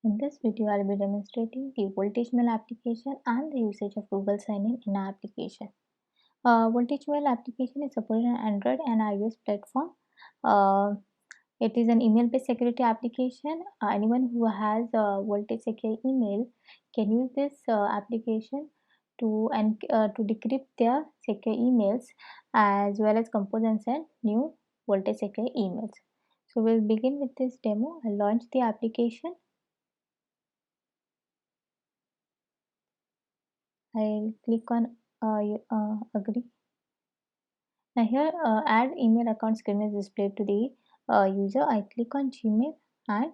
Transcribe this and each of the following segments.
In this video, I'll be demonstrating the voltage mail application and the usage of Google Sign-in in our application. Voltage mail application is supported on Android and iOS platform. Uh, it is an email-based security application. Anyone who has a voltage secure email can use this application to decrypt their secure emails as well as compose and send new voltage secure emails. So we'll begin with this demo. I'll launch the application. I'll click on agree. Now here add email account screen is displayed to the user. I click on Gmail and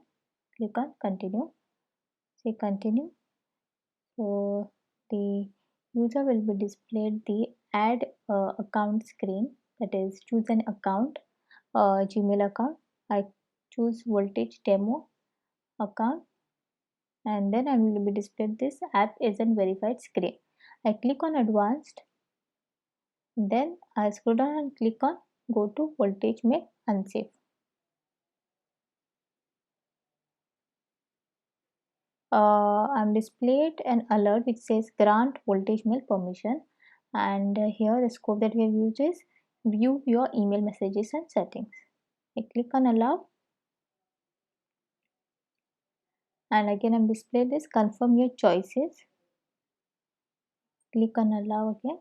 click on continue. Say continue. So the user will be displayed the add account screen, that is choose an account, Gmail account. I choose voltage demo account and then I will be displayed this app isn't verified screen. I click on advanced. Then I scroll down and click on go to voltage mail unsave. I'm displayed an alert which says grant voltage mail permission, and here the scope that we have used is view your email messages and settings. I click on allow and again I'm displayed this confirm your choices. Click on allow again.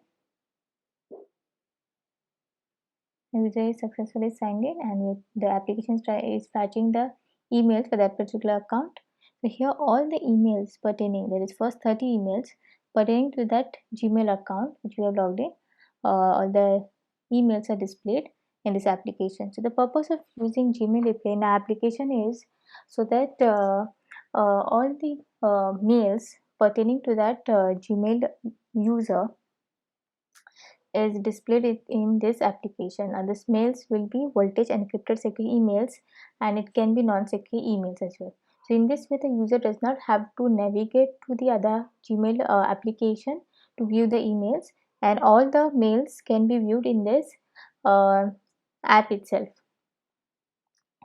User is successfully signed in and the application is fetching the emails for that particular account. So here all the emails pertaining, there is first 30 emails pertaining to that Gmail account which we have logged in, all the emails are displayed in this application. So the purpose of using Gmail API in our application is so that all the mails pertaining to that Gmail user is displayed in this application, and this mails will be voltage encrypted secure emails and it can be non-secure emails as well. So in this way the user does not have to navigate to the other Gmail application to view the emails, and all the mails can be viewed in this app itself.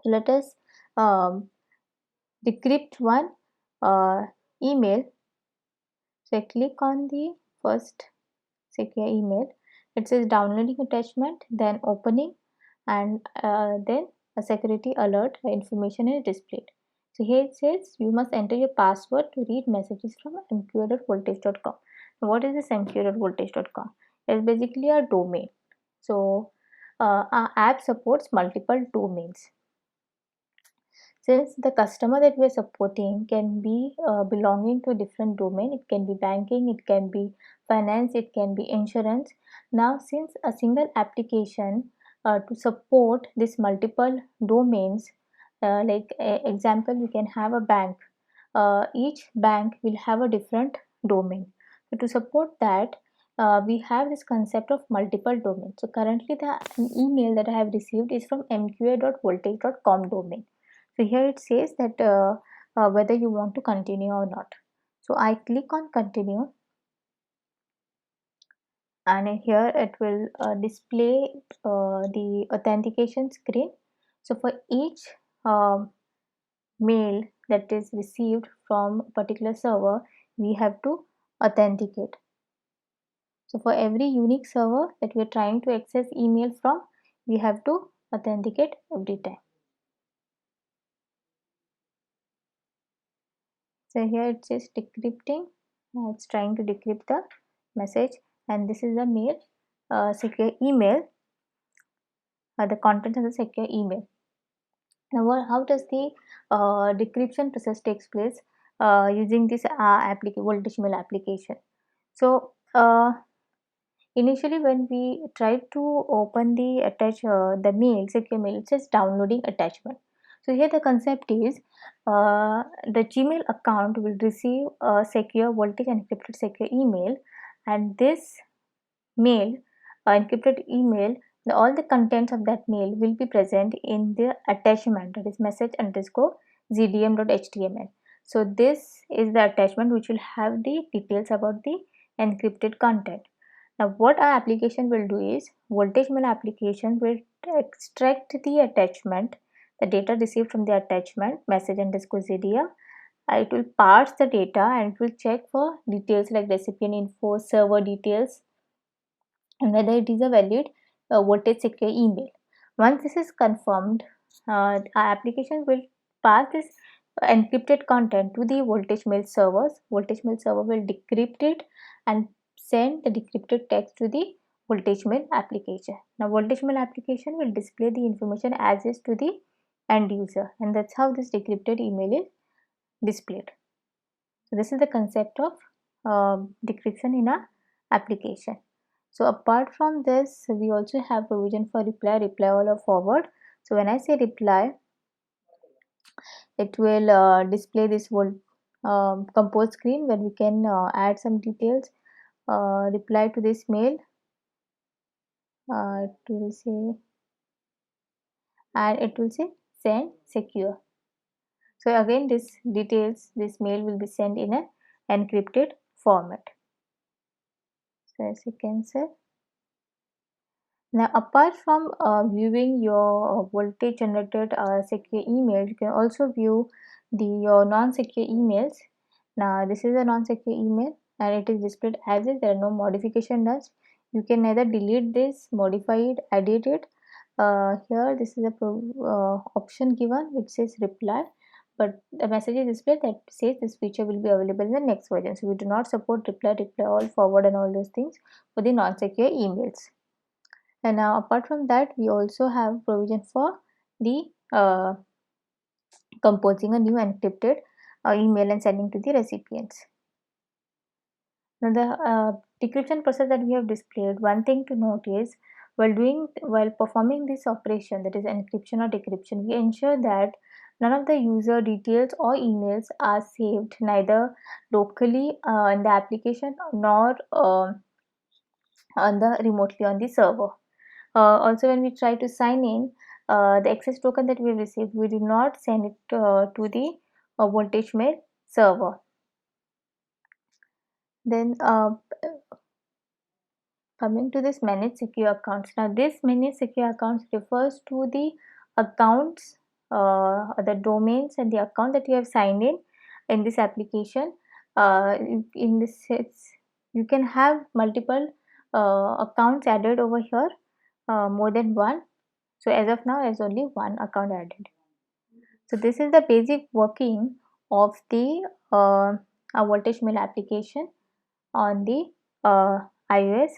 So let us decrypt one email. So I click on the first secure email. It says downloading attachment, then opening, and then a security alert information is displayed. So here it says you must enter your password to read messages from mqa.voltage.com. Now what is this mqa.voltage.com? It's basically a domain. So our app supports multiple domains. Since the customer that we are supporting can be belonging to a different domain, it can be banking, it can be finance, it can be insurance. Now since a single application to support these multiple domains, like example we can have a bank, each bank will have a different domain. So to support that, we have this concept of multiple domains. So currently the email that I have received is from mqa.voltage.com domain. So here it says that whether you want to continue or not. So I click on continue and here it will display the authentication screen. So for each mail that is received from a particular server, we have to authenticate. So for every unique server that we are trying to access email from, we have to authenticate every time. So here it says decrypting. It's trying to decrypt the message, and this is the mail, secure email, the contents of the secure email. Now, how does the decryption process takes place using this voltage mail application? So initially, when we try to open the mail, secure mail, it says downloading attachment. So here the concept is the Gmail account will receive a secure voltage encrypted secure email, and this mail, encrypted email, all the contents of that mail will be present in the attachment, that is message underscore zdm.html. So this is the attachment which will have the details about the encrypted content. Now what our application will do is voltage mail application will extract the attachment, the data received from the attachment message underscore zdm, it will parse the data and it will check for details like recipient info, server details, and whether it is a valid voltage secure email. Once this is confirmed, our application will pass this encrypted content to the voltage mail servers. Voltage mail server will decrypt it and send the decrypted text to the voltage mail application. Now voltage mail application will display the information as is to the end user, and that's how this decrypted email is displayed. So this is the concept of decryption in a application. So apart from this, we also have provision for reply all or forward. So when I say reply, it will display this whole compose screen where we can add some details, reply to this mail. It will say, and it will say send secure. So again, this details, this mail will be sent in an encrypted format. So as you can see. Now, apart from viewing your voltage generated secure email, you can also view your non-secure emails. Now, this is a non-secure email and it is displayed as is. There are no modification done. You can either delete this, modify it, edit it. Here, this is a option given which says reply, but the message is displayed that says this feature will be available in the next version. So, we do not support reply all, forward, and all those things for the non-secure emails. And now apart from that, we also have provision for the composing a new encrypted email and sending to the recipients. Now the decryption process that we have displayed, one thing to note is while performing this operation, that is encryption or decryption, we ensure that none of the user details or emails are saved neither locally in the application nor remotely on the server. Also, when we try to sign in, the access token that we received, we do not send it to the voltage mail server. Then coming to this manage secure accounts. Now this manage secure accounts refers to the accounts, the domains and the account that you have signed in this application. In this, you can have multiple accounts added over here, more than one. So as of now, there's only one account added. So this is the basic working of the voltage mail application on the iOS.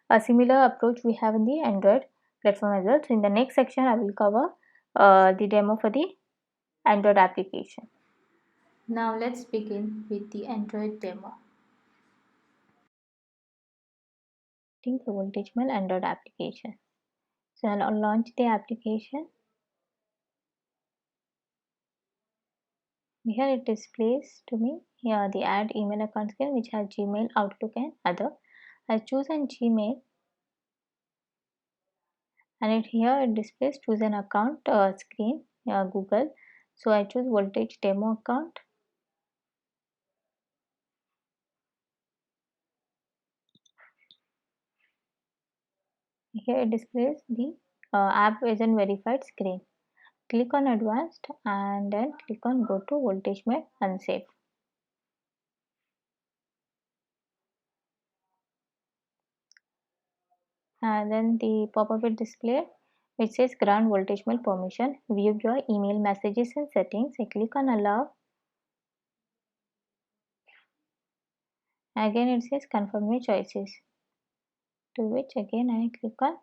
A similar approach we have in the Android platform as well. So in the next section, I will cover the demo for the Android application. Now let's begin with the Android demo. The voltage mail Android application. So I'll launch the application. Here it displays to me here the add email account screen which has Gmail, Outlook and other. I choose an Gmail and here it displays choose an account screen, Google. So I choose voltage demo account. Here it displays the app isn't verified screen. Click on advanced and then click on go to voltage mail unsave. And then the pop-up will display which says grant voltage mail permission, view your email messages and settings. I click on allow. Again it says confirm your choices, to which again I click on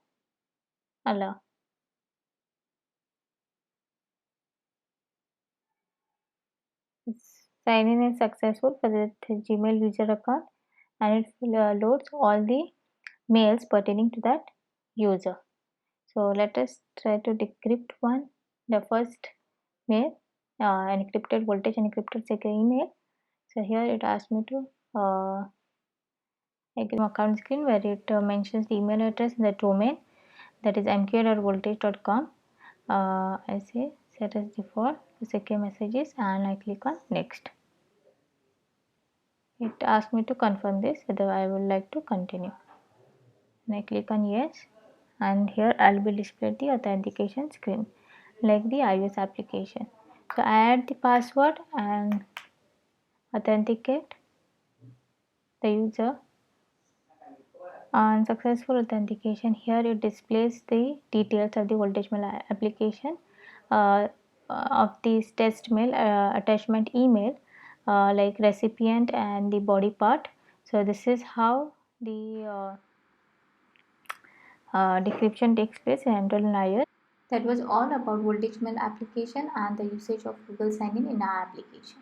allow. Sign in is successful for the Gmail user account and it loads all the mails pertaining to that user. So let us try to decrypt the first mail, encrypted voltage encrypted secure email. So here it asks me to account screen where it mentions the email address and the domain, that is mq.voltage.com. I say set as default to secure messages and I click on next. It asks me to confirm this whether I would like to continue, and I click on yes, and here I'll be displayed the authentication screen like the iOS application. So I add the password and authenticate the user. On successful authentication, here it displays the details of the voltage mail application, uh, of this test mail attachment email, like recipient and the body part. So this is how the decryption takes place in Android and iOS. That was all about voltage mail application and the usage of Google Sign-in our application.